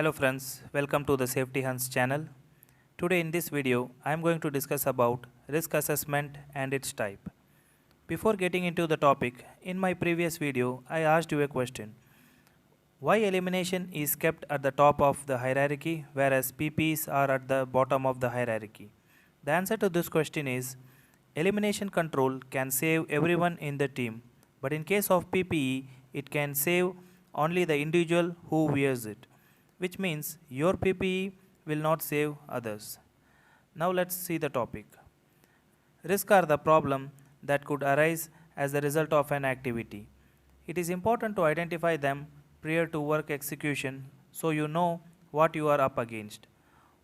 Hello friends, welcome to the Safety Hunts channel. Today in this video, I am going to discuss about risk assessment and its type. Before getting into the topic, in my previous video, I asked you a question. Why elimination is kept at the top of the hierarchy whereas PPEs are at the bottom of the hierarchy? The answer to this question is, elimination control can save everyone in the team, but in case of PPE, it can save only the individual who wears it, which means your PPE will not save others. Now let's see the topic. Risks are the problem that could arise as a result of an activity. It is important to identify them prior to work execution so you know what you are up against.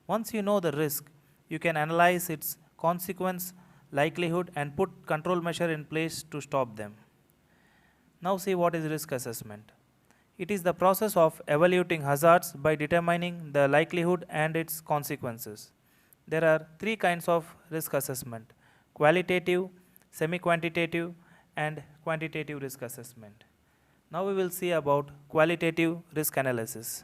Once you know the risk, you can analyze its consequence, likelihood, and put control measure in place to stop them. Now see what is risk assessment. It is the process of evaluating hazards by determining the likelihood and its consequences. There are three kinds of risk assessment: qualitative, semi-quantitative, and quantitative risk assessment. Now we will see about qualitative risk analysis.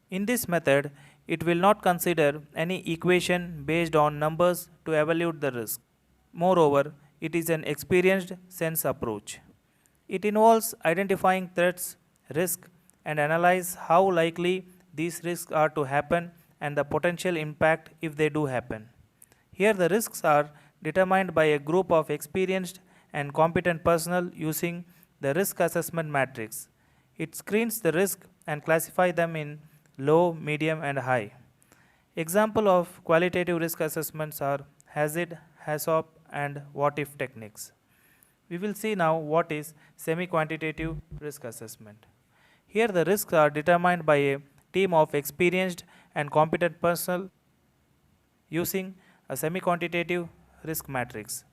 In this method, it will not consider any equation based on numbers to evaluate the risk. Moreover, it is an experienced sense approach. It involves identifying threats, risk, and analyze how likely these risks are to happen and the potential impact if they do happen. Here the risks are determined by a group of experienced and competent personnel using the risk assessment matrix. It screens the risk and classify them in low, medium, and high. Example of qualitative risk assessments are hazard, HACCP, and what if techniques. We will see now what is semi-quantitative risk assessment. Here the risks are determined by a team of experienced and competent personnel using a semi-quantitative risk matrix.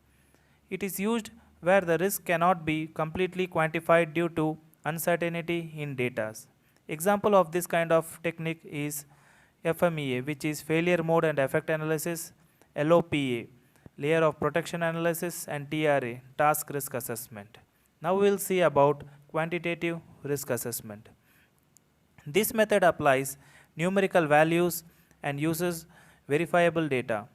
It is used where the risk cannot be completely quantified due to uncertainty in data. Example of this kind of technique is FMEA, which is failure mode and effect analysis, LOPA, layer of protection analysis, and TRA, task risk assessment. Now we will see about quantitative risk assessment. This method applies numerical values and uses verifiable data.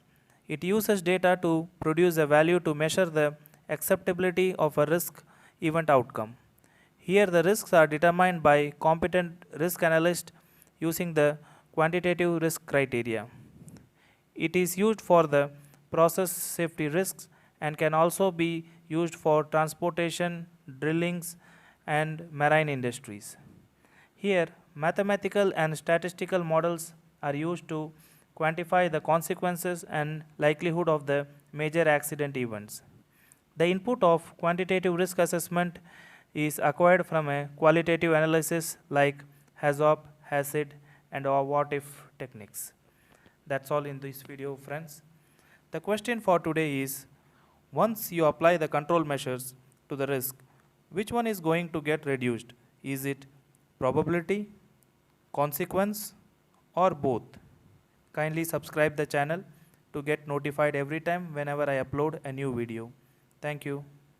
It uses data to produce a value to measure the acceptability of a risk event outcome. Here the risks are determined by competent risk analyst using the quantitative risk criteria. It is used for the process safety risks and can also be used for transportation, drillings, and marine industries. Here, mathematical and statistical models are used to quantify the consequences and likelihood of the major accident events. The input of quantitative risk assessment is acquired from a qualitative analysis like HACCP, HACCP, and what if techniques. That's all in this video, friends. The question for today is, once you apply the control measures to the risk, which one is going to get reduced? Is it probability, consequence, or both? Kindly subscribe the channel to get notified every time whenever I upload a new video. Thank you.